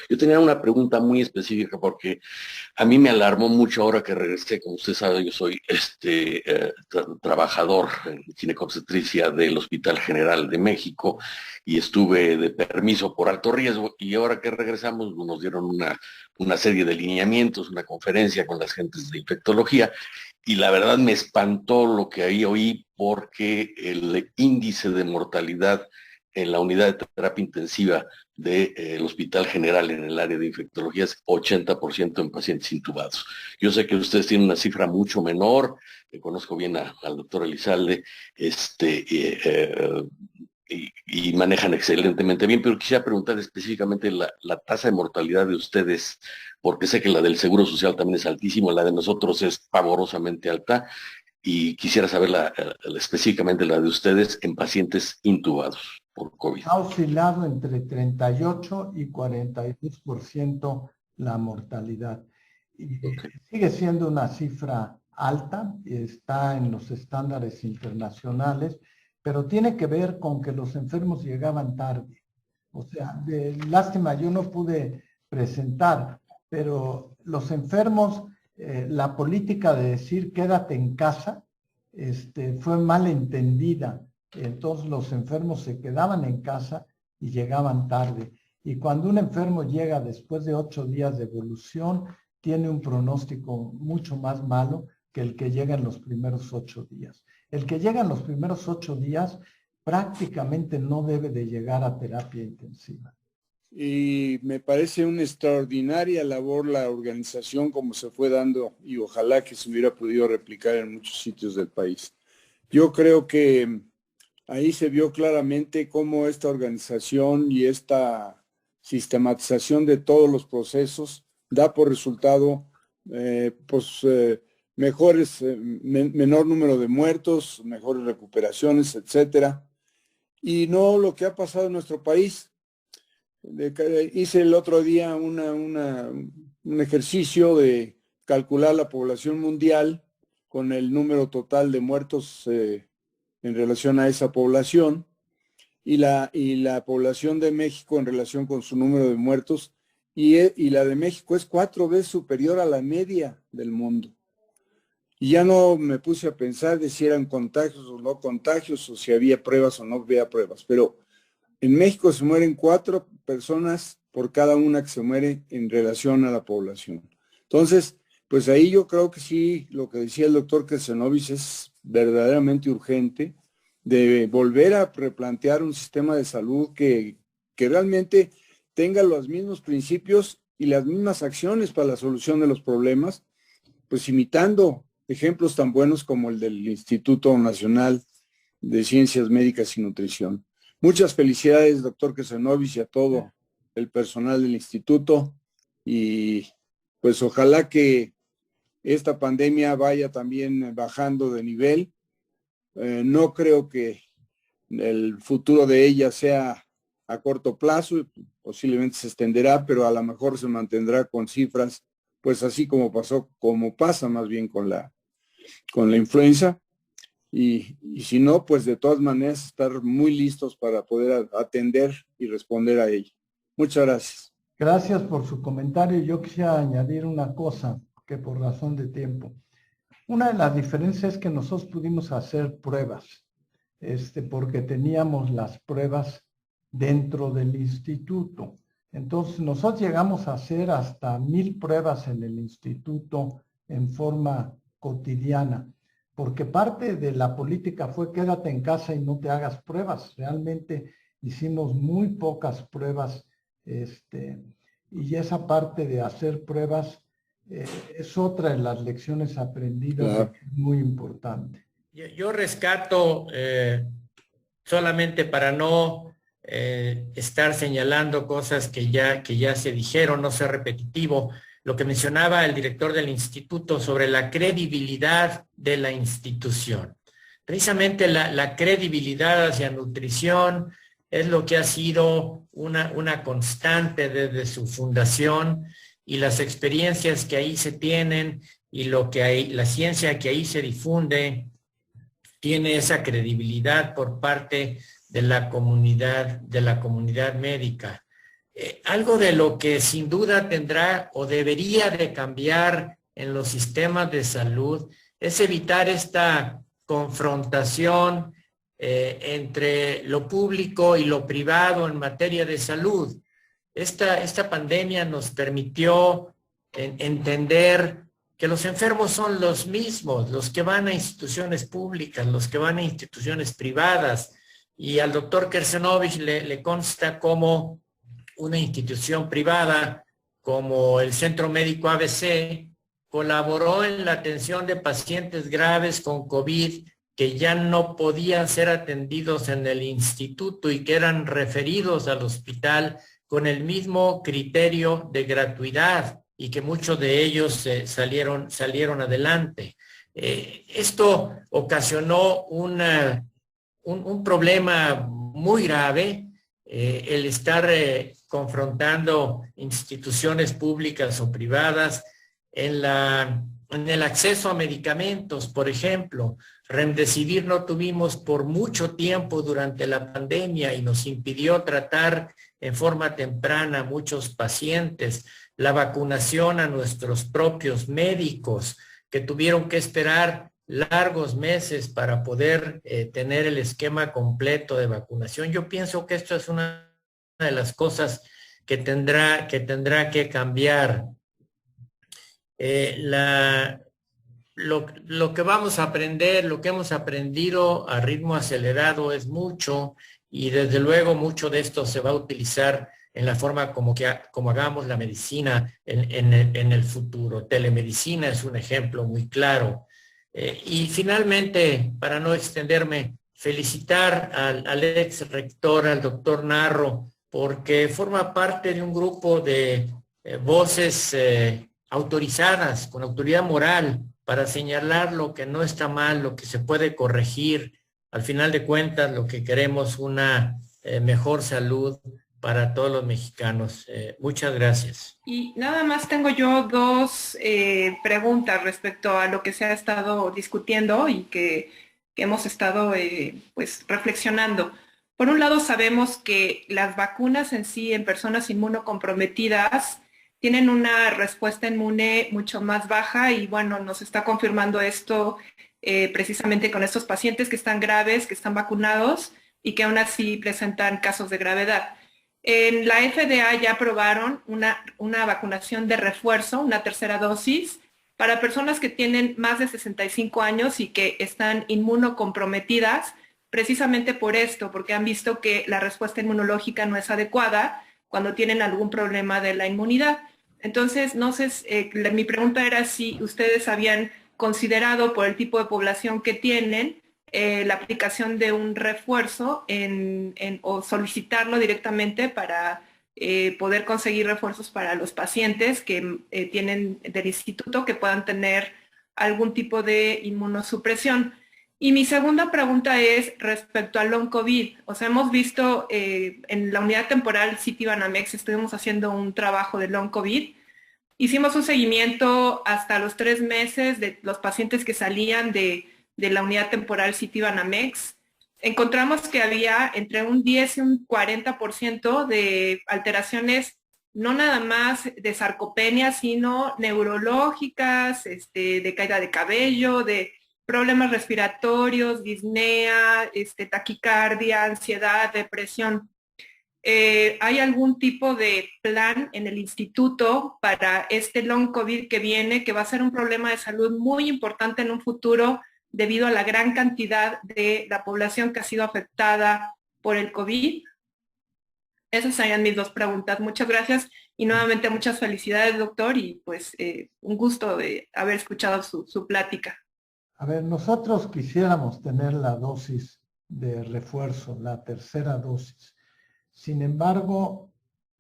Yo tenía una pregunta muy específica porque a mí me alarmó mucho ahora que regresé. Como usted sabe, yo soy trabajador en ginecobstetricia del Hospital General de México y estuve de permiso por alto riesgo, y ahora que regresamos nos dieron una serie de lineamientos, una conferencia con las gentes de infectología, y la verdad me espantó lo que ahí oí, porque el índice de mortalidad en la unidad de terapia intensiva del Hospital General en el área de infectología es 80% en pacientes intubados. Yo sé que ustedes tienen una cifra mucho menor, que conozco bien al doctor Elizalde, y manejan excelentemente bien, pero quisiera preguntar específicamente la tasa de mortalidad de ustedes, porque sé que la del Seguro Social también es altísima, la de nosotros es pavorosamente alta, y quisiera saber específicamente la de ustedes en pacientes intubados por COVID. Ha oscilado entre 38 y 42% la mortalidad. Y Ok. sigue siendo una cifra alta, está en los estándares internacionales, pero tiene que ver con que los enfermos llegaban tarde. O sea, de lástima, yo no pude presentar, pero los enfermos, la política de decir quédate en casa, fue mal entendida. Entonces los enfermos se quedaban en casa y llegaban tarde. Y cuando un enfermo llega después de 8 días de evolución, tiene un pronóstico mucho más malo que el que llega en los primeros 8 días. El que llega en los primeros 8 días prácticamente no debe de llegar a terapia intensiva. Y me parece una extraordinaria labor la organización como se fue dando, y ojalá que se hubiera podido replicar en muchos sitios del país. Yo creo que ahí se vio claramente cómo esta organización y esta sistematización de todos los procesos da por resultado menor número de muertos, mejores recuperaciones, etcétera. Y no lo que ha pasado en nuestro país. Hice el otro día un ejercicio de calcular la población mundial con el número total de muertos en relación a esa población, y la población de México en relación con su número de muertos, y la de México es 4 veces superior a la media del mundo. Y ya no me puse a pensar de si eran contagios o no contagios, o si había pruebas o no había pruebas, pero en México se mueren 4 personas por cada una que se muere en relación a la población. Entonces, pues ahí yo creo que sí, lo que decía el doctor Casanovis es verdaderamente urgente, de volver a replantear un sistema de salud que realmente tenga los mismos principios y las mismas acciones para la solución de los problemas, pues imitando ejemplos tan buenos como el del Instituto Nacional de Ciencias Médicas y Nutrición. Muchas felicidades, doctor Casanovis, y a todo el personal del instituto, y pues ojalá que esta pandemia vaya también bajando de nivel. No creo que el futuro de ella sea a corto plazo, posiblemente se extenderá, pero a lo mejor se mantendrá con cifras, pues así como pasa más bien con la influenza. Y si no, pues de todas maneras estar muy listos para poder atender y responder a ello. Muchas gracias. Gracias por su comentario. Yo quisiera añadir una cosa que por razón de tiempo. Una de las diferencias es que nosotros pudimos hacer pruebas, porque teníamos las pruebas dentro del instituto. Entonces nosotros llegamos a hacer hasta 1000 pruebas en el instituto en forma cotidiana, porque parte de la política fue quédate en casa y no te hagas pruebas. Realmente hicimos muy pocas pruebas, y esa parte de hacer pruebas es otra de las lecciones aprendidas, Claro. muy importante. Yo rescato, solamente para no estar señalando cosas que ya se dijeron, no ser repetitivo, lo que mencionaba el director del instituto sobre la credibilidad de la institución. Precisamente la credibilidad hacia nutrición es lo que ha sido una constante desde su fundación, y las experiencias que ahí se tienen y la ciencia que ahí se difunde tiene esa credibilidad por parte de la comunidad médica. Algo de lo que sin duda tendrá o debería de cambiar en los sistemas de salud es evitar esta confrontación entre lo público y lo privado en materia de salud. Esta pandemia nos permitió entender que los enfermos son los mismos, los que van a instituciones públicas, los que van a instituciones privadas, y al doctor Kersenovich le consta cómo una institución privada como el Centro Médico ABC colaboró en la atención de pacientes graves con COVID que ya no podían ser atendidos en el instituto y que eran referidos al hospital con el mismo criterio de gratuidad y que muchos de ellos salieron adelante. Esto ocasionó un problema muy grave, el estar confrontando instituciones públicas o privadas en el acceso a medicamentos. Por ejemplo, Remdesivir no tuvimos por mucho tiempo durante la pandemia y nos impidió tratar en forma temprana a muchos pacientes. La vacunación a nuestros propios médicos que tuvieron que esperar largos meses para poder tener el esquema completo de vacunación. Yo pienso que esto es una de las cosas que tendrá que cambiar. Lo que vamos a aprender, lo que hemos aprendido a ritmo acelerado es mucho, y desde luego mucho de esto se va a utilizar en la forma como hagamos la medicina en el futuro. Telemedicina es un ejemplo muy claro. Y finalmente, para no extenderme, felicitar al ex rector, al doctor Narro, porque forma parte de un grupo de voces autorizadas, con autoridad moral, para señalar lo que no está mal, lo que se puede corregir. Al final de cuentas, lo que queremos una mejor salud para todos los mexicanos. Muchas gracias. Y nada más tengo yo dos preguntas respecto a lo que se ha estado discutiendo y que hemos estado pues reflexionando. Por un lado, sabemos que las vacunas en sí, en personas inmunocomprometidas, tienen una respuesta inmune mucho más baja, y bueno, nos está confirmando esto precisamente con estos pacientes que están graves, que están vacunados y que aún así presentan casos de gravedad. En la FDA ya aprobaron una vacunación de refuerzo, una tercera dosis, para personas que tienen más de 65 años y que están inmunocomprometidas, precisamente por esto, porque han visto que la respuesta inmunológica no es adecuada cuando tienen algún problema de la inmunidad. Entonces, no sé, mi pregunta era si ustedes habían considerado, por el tipo de población que tienen, la aplicación de un refuerzo o solicitarlo directamente para poder conseguir refuerzos para los pacientes que tienen del instituto, que puedan tener algún tipo de inmunosupresión. Y mi segunda pregunta es respecto al long COVID. O sea, hemos visto en la unidad temporal Citibanamex, estuvimos haciendo un trabajo de long COVID. Hicimos un seguimiento hasta los 3 meses de los pacientes que salían de la unidad temporal Citibanamex. Encontramos que había entre un 10 y un 40% de alteraciones, no nada más de sarcopenia, sino neurológicas, de caída de cabello, de problemas respiratorios, disnea, taquicardia, ansiedad, depresión. ¿Hay algún tipo de plan en el instituto para este long COVID que viene, que va a ser un problema de salud muy importante en un futuro debido a la gran cantidad de la población que ha sido afectada por el COVID? Esas serían mis dos preguntas. Muchas gracias y nuevamente muchas felicidades, doctor, y pues un gusto de haber escuchado su plática. A ver, nosotros quisiéramos tener la dosis de refuerzo, la tercera dosis. Sin embargo,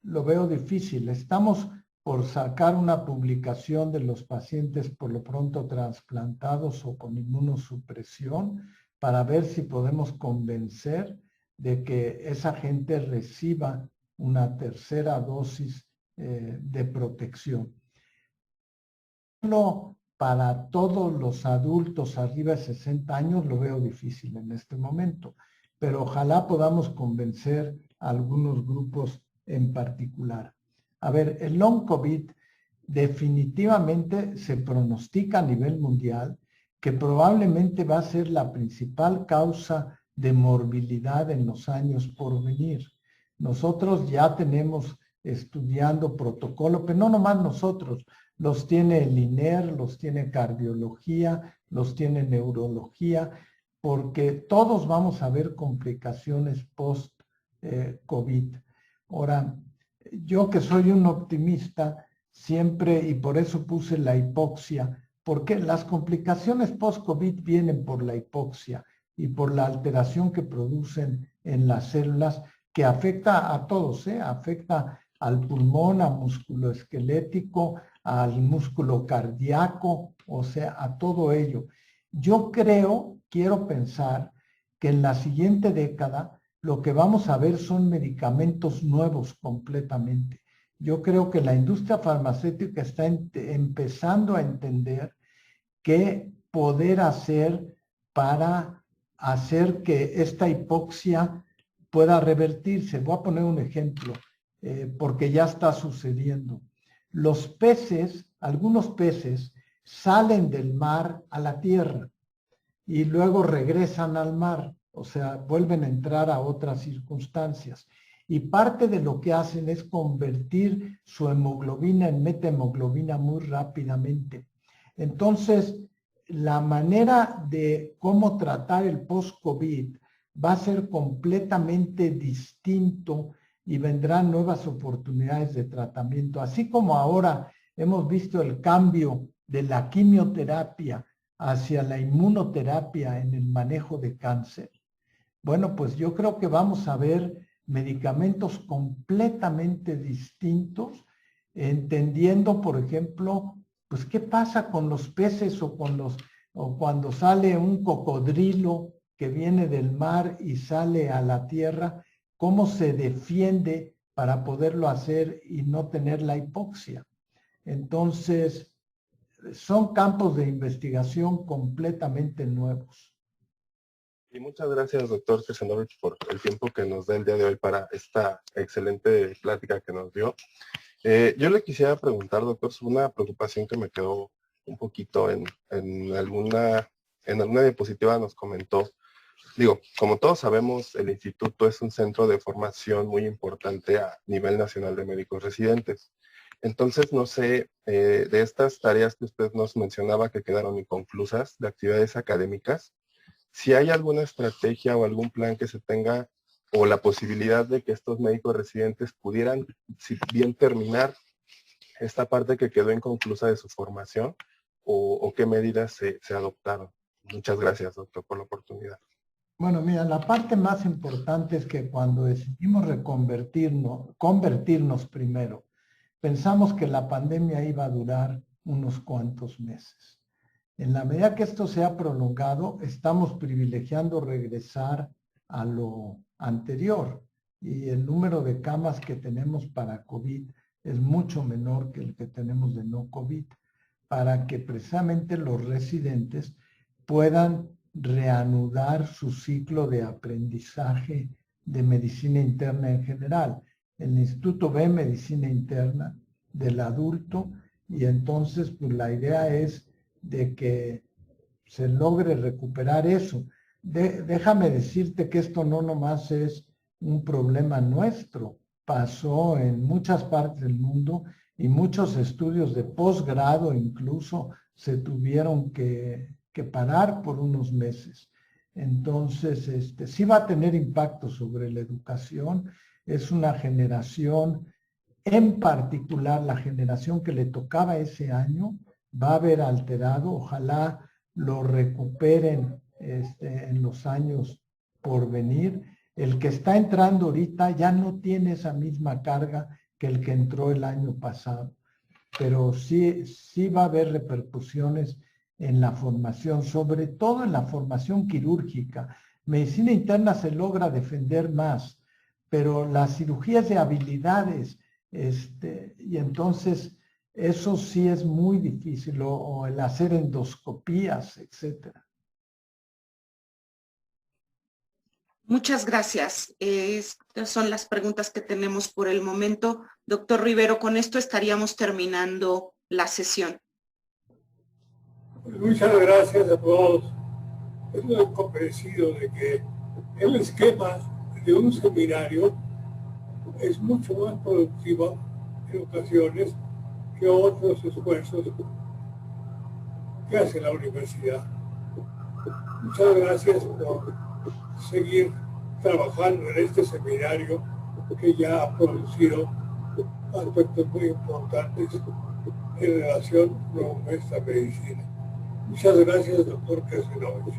lo veo difícil. Estamos por sacar una publicación de los pacientes por lo pronto trasplantados o con inmunosupresión para ver si podemos convencer de que esa gente reciba una tercera dosis de protección. Para todos los adultos arriba de 60 años lo veo difícil en este momento, pero ojalá podamos convencer a algunos grupos en particular. A ver, el long COVID definitivamente se pronostica a nivel mundial que probablemente va a ser la principal causa de morbilidad en los años por venir. Nosotros ya tenemos estudiando protocolo, pero no nomás nosotros, los tiene el INER, los tiene cardiología, los tiene neurología, porque todos vamos a ver complicaciones post-COVID. Ahora, yo que soy un optimista, siempre, y por eso puse la hipoxia, porque las complicaciones post-COVID vienen por la hipoxia y por la alteración que producen en las células, que afecta a todos, afecta al pulmón, al músculo esquelético, al músculo cardíaco, o sea, a todo ello. Yo quiero pensar que en la siguiente década lo que vamos a ver son medicamentos nuevos completamente. Yo creo que la industria farmacéutica está empezando a entender qué poder hacer para hacer que esta hipoxia pueda revertirse. Voy a poner un ejemplo, porque ya está sucediendo. Los peces, algunos peces, salen del mar a la tierra y luego regresan al mar, o sea, vuelven a entrar a otras circunstancias. Y parte de lo que hacen es convertir su hemoglobina en metahemoglobina muy rápidamente. Entonces, la manera de cómo tratar el post-COVID va a ser completamente distinto y vendrán nuevas oportunidades de tratamiento. Así como ahora hemos visto el cambio de la quimioterapia hacia la inmunoterapia en el manejo de cáncer. Bueno, pues yo creo que vamos a ver medicamentos completamente distintos, entendiendo, por ejemplo, pues qué pasa con los peces o cuando sale un cocodrilo que viene del mar y sale a la tierra, cómo se defiende para poderlo hacer y no tener la hipoxia. Entonces, son campos de investigación completamente nuevos. Y muchas gracias, doctor Kesenovich, por el tiempo que nos da el día de hoy para esta excelente plática que nos dio. Yo le quisiera preguntar, doctor, sobre una preocupación que me quedó un poquito en alguna diapositiva nos comentó. Digo, como todos sabemos, el instituto es un centro de formación muy importante a nivel nacional de médicos residentes. Entonces, no sé, de estas tareas que usted nos mencionaba que quedaron inconclusas, de actividades académicas, si hay alguna estrategia o algún plan que se tenga o la posibilidad de que estos médicos residentes pudieran, si bien terminar esta parte que quedó inconclusa de su formación, o qué medidas se adoptaron. Muchas gracias, doctor, por la oportunidad. Bueno, mira, la parte más importante es que cuando decidimos convertirnos primero, pensamos que la pandemia iba a durar unos cuantos meses. En la medida que esto se ha prolongado, estamos privilegiando regresar a lo anterior y el número de camas que tenemos para COVID es mucho menor que el que tenemos de no COVID, para que precisamente los residentes puedan reanudar su ciclo de aprendizaje de medicina interna en general. El instituto ve medicina interna del adulto y entonces pues la idea es de que se logre recuperar eso. Déjame decirte que esto no nomás es un problema nuestro, pasó en muchas partes del mundo y muchos estudios de posgrado incluso se tuvieron que parar por unos meses. Entonces, sí va a tener impacto sobre la educación. Es una generación, en particular la generación que le tocaba ese año, va a haber alterado. Ojalá lo recuperen en los años por venir. El que está entrando ahorita ya no tiene esa misma carga que el que entró el año pasado, pero sí va a haber repercusiones en la formación, sobre todo en la formación quirúrgica. Medicina interna se logra defender más, pero las cirugías de habilidades, y entonces eso sí es muy difícil, o el hacer endoscopías, etcétera. Muchas gracias. Estas son las preguntas que tenemos por el momento. Doctor Rivero, con esto estaríamos terminando la sesión. Muchas gracias a todos. Estoy convencido de que el esquema de un seminario es mucho más productivo en ocasiones que otros esfuerzos que hace la universidad. Muchas gracias por seguir trabajando en este seminario que ya ha producido aspectos muy importantes en relación con nuestra medicina. Muchas gracias, doctor Kesenovich.